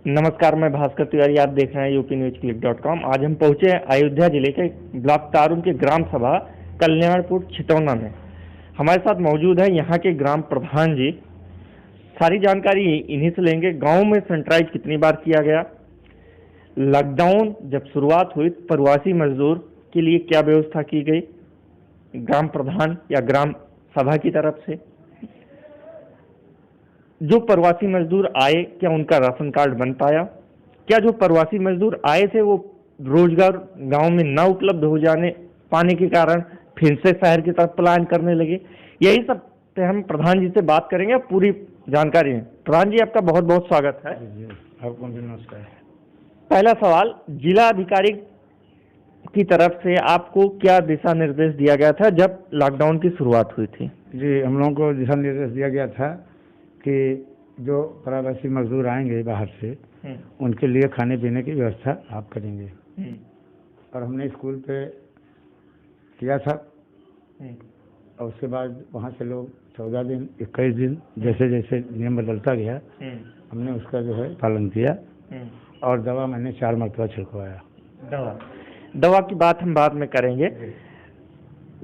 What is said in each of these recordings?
नमस्कार, मैं भास्कर तिवारी। आप देख रहे हैं UPNewsClick.com। आज हम पहुंचे हैं अयोध्या जिले के ब्लॉक तारुन के ग्राम सभा कल्याणपुर छितौना में। हमारे साथ मौजूद है यहाँ के ग्राम प्रधान जी। सारी जानकारी इन्हीं से लेंगे। गांव में सैनिटाइज कितनी बार किया गया, लॉकडाउन जब शुरुआत हुई प्रवासी मजदूर के लिए क्या व्यवस्था की गई ग्राम प्रधान या ग्राम सभा की तरफ से, जो प्रवासी मजदूर आए क्या उनका राशन कार्ड बन पाया, क्या जो प्रवासी मजदूर आए थे वो रोजगार गांव में न उपलब्ध हो जाने पाने के कारण फिर से शहर की तरफ पलायन करने लगे। यही सब पे हम प्रधान जी से बात करेंगे, पूरी जानकारी है। प्रधान जी, आपका बहुत बहुत स्वागत है। आपको भी नमस्कार। पहला सवाल, जिला अधिकारी की तरफ से आपको क्या दिशा निर्देश दिया गया था जब लॉकडाउन की शुरुआत हुई थी? जी, हम लोगों को दिशा निर्देश दिया गया था कि जो प्रवासी मजदूर आएंगे बाहर से उनके लिए खाने पीने की व्यवस्था आप करेंगे। और हमने स्कूल पे किया था और उसके बाद वहाँ से लोग 14 दिन 21 दिन जैसे जैसे नियम बदलता गया हमने उसका जो है पालन किया। और दवा मैंने 4 मरतबा छिड़कवाया। दवा की बात हम बाद में करेंगे।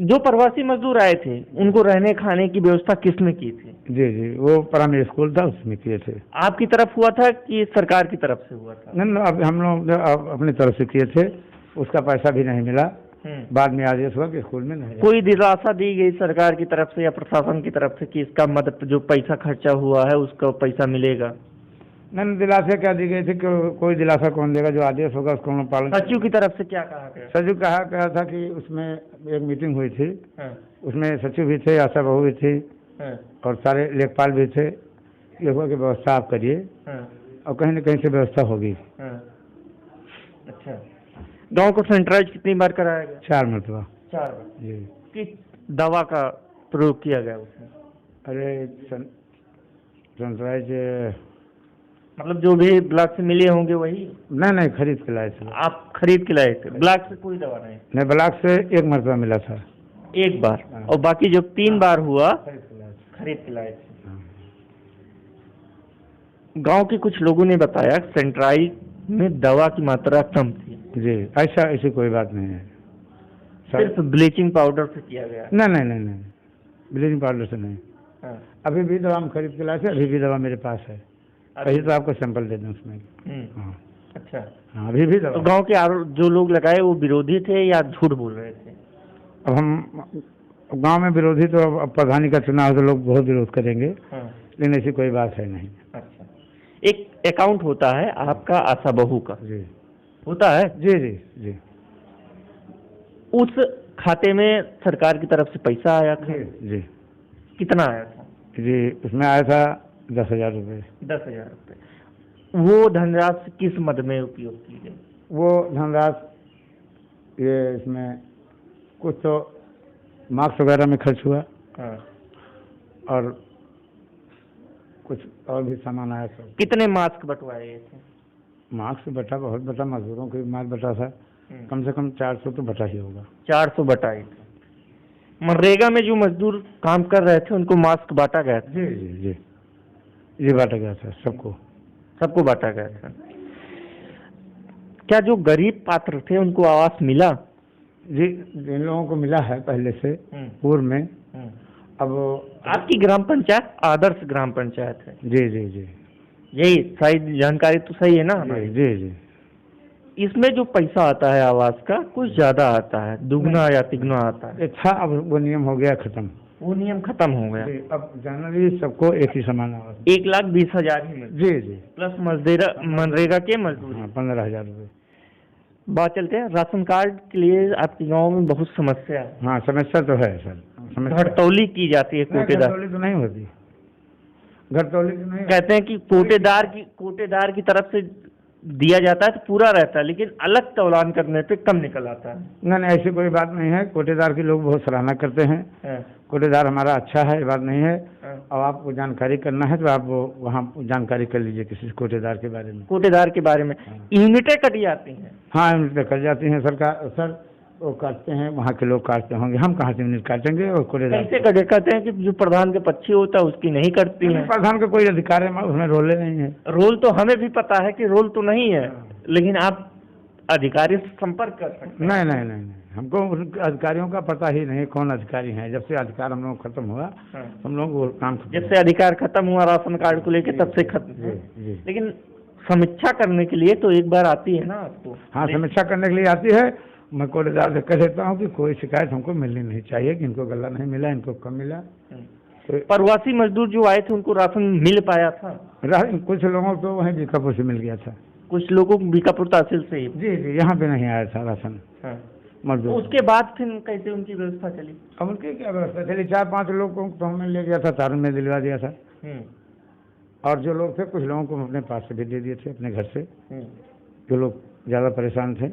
जो प्रवासी मजदूर आए थे उनको रहने खाने की व्यवस्था किसने की थी? जी, वो प्राइमरी स्कूल था उसमें किए थे। आपकी तरफ हुआ था कि सरकार की तरफ से हुआ था? नहीं, अब हम लोग अपनी तरफ से किए थे, उसका पैसा भी नहीं मिला। बाद में आदेश हुआ कि स्कूल में नहीं। कोई दिलासा दी गई सरकार की तरफ से या प्रशासन की तरफ से कि इसका मदद जो पैसा खर्चा हुआ है उसका पैसा मिलेगा? नहीं, दिलासा क्या दी गई थी कि कोई दिलासा कौन देगा, जो आदेश होगा उसको हम पालन। सचिव की तरफ से क्या कहा गया? सचिव कहा गया था कि उसमें एक मीटिंग हुई थी, उसमें सचिव भी थे, आशा बहू भी थी और सारे लेखपाल भी थे। लेखों की व्यवस्था आप करिए और कहीं न कहीं से व्यवस्था होगी। अच्छा, गांव को सैनिटाइज कितनी बार कराया गया? 4 मरतबा। 4 बार जी। किस दवा का प्रयोग किया गया उसमें? अरे सैनिटाइज मतलब जो भी ब्लॉक से मिले होंगे वही? नहीं, खरीद के लाए थे। आप खरीद के लाए थे? ब्लॉक से कोई दवा नहीं? नहीं, ब्लॉक से 1 मरतबा मिला था। 1 बार? और बाकी जो 3 बार हुआ खरीद के लाए थे। गांव के कुछ लोगों ने बताया सैनिटाइज में दवा की मात्रा कम थी। जी, ऐसी कोई बात नहीं है। सिर्फ ब्लीचिंग पाउडर से किया गया? नहीं, ब्लीचिंग पाउडर से नहीं। अभी भी दवा हम खरीद के लाए थे, अभी भी दवा मेरे पास है। अभी तो आपको सैंपल दे दें उसमें। हाँ। अच्छा। हाँ, अभी भी दवा। तो गांव के जो लोग लगाए वो विरोधी थे या झूठ बोल रहे थे? अब हम गांव में विरोधी तो अब प्रधानी का चुनाव तो लोग बहुत विरोध करेंगे। लेकिन ऐसी कोई बात है नहीं। अच्छा, एक अकाउंट होता है आपका आशा बहू का? जी होता है। जी। उस खाते में सरकार की तरफ से पैसा आया था? जी। कितना आया था? जी, उसमें आया था 10,000 रुपये। 10,000 रुपये। वो धनराशि किस मद में उपयोग की गई? वो धनराशि ये इसमें कुछ तो मास्क वगैरह में खर्च हुआ। और कुछ और भी सामान आया था। कितने मास्क बंटवाए गए थे? मास्क बटा, बहुत बटा, मजदूरों के माल बटा था। कम से कम 400 तो बटा ही होगा। 400 बटाए थे। मनरेगा में जो मजदूर काम कर रहे थे उनको मास्क बांटा गया था? जी, बांटा गया था सबको बांटा गया था। क्या जो गरीब पात्र थे उनको आवास मिला? जी, जिन लोगों को मिला है पहले से पूर्व में। अब आपकी ग्राम पंचायत आदर्श ग्राम पंचायत है? जी। यही सही जानकारी तो सही है ना? जी। इसमें जो पैसा आता है आवास का कुछ ज्यादा आता है, दुगना या तिगुना आता है? अच्छा, अब वो नियम हो गया खत्म। वो नियम खत्म हो गया। अब जनरली सबको एक ही समान आवास। 1,20,000 ही मिलता? जी। प्लस मनरेगा के मजदूरी? 15,000 रुपये। बात चलते हैं, राशन कार्ड के लिए आपके गांव में बहुत समस्या है। हाँ, समस्या तो है सर। घटतौली की जाती है? घटतौली तो नहीं होती। घटतौली तो नहीं। कहते हैं कि कोटेदार की तरफ से दिया जाता है तो पूरा रहता है, लेकिन अलग तौलान करने पे कम निकल आता है। नहीं, ऐसी कोई बात नहीं है। कोटेदार की लोग बहुत सराहना करते हैं। कोटेदार हमारा अच्छा है, ये बात नहीं है। और आपको जानकारी करना है तो आप वहाँ जानकारी कर लीजिए किसी कोटेदार के बारे में। यूनिटें कट जाती हैं? हाँ, यूनिटें कट जाती हैं। सरकार सर वो काटते हैं, वहाँ के लोग काटते होंगे, हम कहाँ से मिनट काटेंगे। और कूड़ेदार कैसे कटे? कहते हैं कि जो प्रधान के पक्षी होता है उसकी नहीं करती है। प्रधान का कोई अधिकार है उसमें, रोले नहीं है। रोल तो हमें भी पता है कि रोल तो नहीं है, लेकिन आप अधिकारी से संपर्क कर सकते हैं। नहीं नहीं नहीं नहीं, हमको उन अधिकारियों का पता ही नहीं कौन अधिकारी हैं। जब से अधिकार हम लोग खत्म हुआ, हम लोग वो काम जब से अधिकार खत्म हुआ राशन कार्ड को लेकर, तब से खत्म है। लेकिन समीक्षा करने के लिए तो एक बार आती है ना आपको? हाँ, समीक्षा करने के लिए आती है। मैं कूड़ेदार से कह देता हूँ कि कोई शिकायत हमको मिलनी नहीं चाहिए कि इनको गला नहीं मिला, इनको कम मिला। तो प्रवासी मजदूर जो आए थे उनको राशन मिल पाया था? कुछ लोगों को वहीं बीकापुर से मिल गया था, कुछ लोगों को बीकापुर तहसील से। जी जी, यहाँ पे नहीं आया था राशन। मजदूर उसके बाद फिर कैसे उनकी व्यवस्था चली? अब उनकी क्या व्यवस्था चली, 4-5 लोगों को तो हमें ले गया था, तारुण में दिलवा दिया था। और जो लोग थे, कुछ लोगों को हम अपने पास से भी दे दिए थे, अपने घर से, जो लोग ज़्यादा परेशान थे।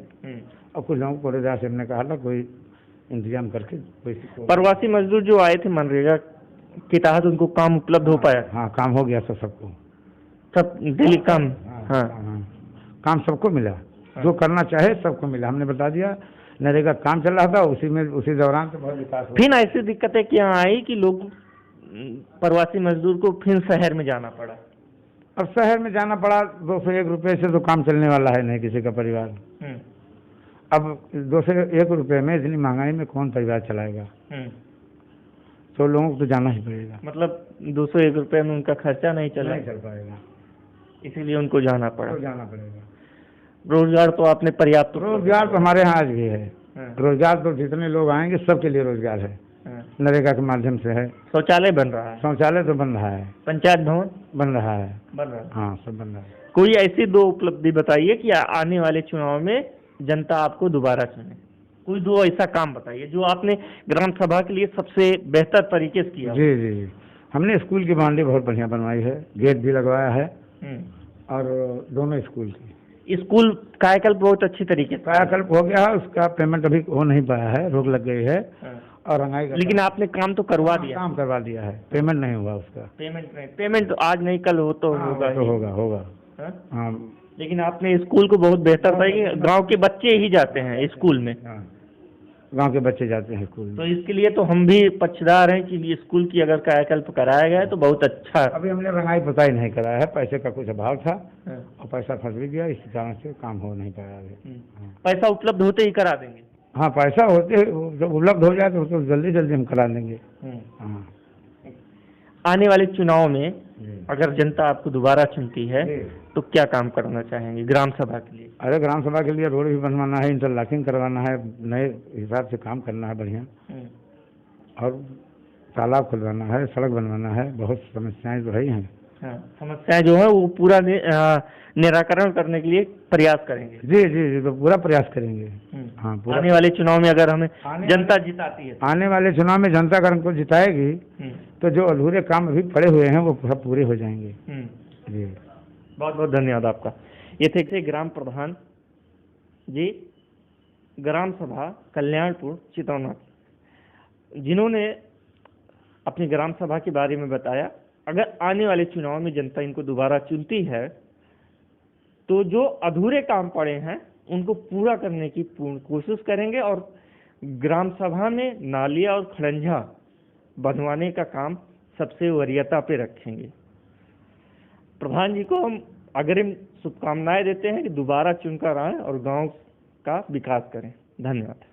और कुछ लोगों को कूड़ेदार से हमने कहा था कोई इंतजाम करके। प्रवासी मजदूर जो आए थे मनरेगा के तहत उनको काम उपलब्ध हो पाया? हाँ, काम हो गया था सबको, सब डेली काम। हाँ, काम सबको मिला, जो करना चाहे सबको मिला। हमने बता दिया, नरेगा काम चल रहा था, उसी दौरान तो बहुत विकास हुआ। फिर ऐसी दिक्कतें क्या आई कि लोग प्रवासी मजदूर को फिर शहर में जाना पड़ा? अब शहर में जाना पड़ा, 201 रुपये से तो काम चलने वाला है नहीं किसी का परिवार। अब 201 रुपये में, इतनी महंगाई में कौन परिवार चलाएगा? तो लोगों को तो जाना ही पड़ेगा। मतलब 201 रुपये में उनका खर्चा नहीं चल पाएगा, इसीलिए उनको जाना पड़ा। जाना पड़ेगा। रोजगार तो आपने पर्याप्त? रोजगार तो हमारे यहाँ आज भी है। रोजगार तो जितने लोग आएंगे सबके लिए रोजगार है, नरेगा के माध्यम से है। शौचालय बन रहा है? शौचालय तो बन रहा है, पंचायत भवन बन रहा है। हाँ, सब बन रहा है। कोई ऐसी 2 उपलब्धि बताइए कि आने वाले चुनाव में जनता आपको दोबारा चुने। कोई 2 ऐसा काम बताइए जो आपने ग्राम सभा के लिए सबसे बेहतर तरीके से किया। जी जी, हमने स्कूल की बाउंड्री बहुत बढ़िया बनवाई है, गेट भी लगवाया है, और दोनों स्कूल की। स्कूल कायाकल्प बहुत अच्छी तरीके से कायाकल्प हो गया है, उसका पेमेंट अभी हो नहीं पाया है, रोक लग गई है। और रंगाई, लेकिन आपने काम तो करवा दिया? काम करवा दिया है, पेमेंट नहीं हुआ उसका। पेमेंट तो आज नहीं कल हो तो होगा। तो होगा। हाँ, लेकिन आपने स्कूल को बहुत बेहतर बनाया। गांव के बच्चे ही जाते हैं स्कूल में? गांव के बच्चे जाते हैं स्कूल में। तो इसके लिए तो हम भी पक्षदार हैं कि स्कूल की अगर कायाकल्प कराया गया है तो बहुत अच्छा। अभी हमने रंगाई पुताई नहीं कराया है, पैसे का कुछ अभाव था और पैसा फंस भी गया, इस कारण से काम हो नहीं पाया अभी। पैसा उपलब्ध होते ही करा देंगे? हाँ, पैसा होते जब उपलब्ध हो जाए तो जल्दी जल्दी हम करा देंगे। हाँ। आने वाले चुनाव में अगर जनता आपको दोबारा चुनती है तो क्या काम करना चाहेंगे ग्राम सभा के लिए? अरे, ग्राम सभा के लिए रोड भी बनवाना है, इंटरलॉकिंग करवाना है, नए हिसाब से काम करना है बढ़िया, और तालाब खुलवाना है, सड़क बनवाना है। बहुत समस्याएं जो है हैं। समस्याएं जो है वो पूरा निराकरण करने के लिए प्रयास करेंगे। जी जी जी, तो पूरा प्रयास करेंगे। हाँ, पूरा। आने वाले चुनाव में अगर हमें जनता जिताती है, आने वाले चुनाव में जनता अगर हमको जिताएगी तो जो अधूरे काम अभी पड़े हुए हैं वो सब पूरे हो जाएंगे। जी, बहुत बहुत धन्यवाद आपका। ये थे ग्राम प्रधान जी, ग्राम सभा कल्याणपुर चितौना, जिन्होंने अपनी ग्राम सभा के बारे में बताया। अगर आने वाले चुनाव में जनता इनको दोबारा चुनती है तो जो अधूरे काम पड़े हैं उनको पूरा करने की पूर्ण कोशिश करेंगे, और ग्राम सभा में नालियाँ और खड़ंजा बनवाने का काम सबसे वरीयता पे रखेंगे। प्रधान जी को हम अग्रिम शुभकामनाएं देते हैं कि दोबारा चुनकर आएं और गांव का विकास करें। धन्यवाद।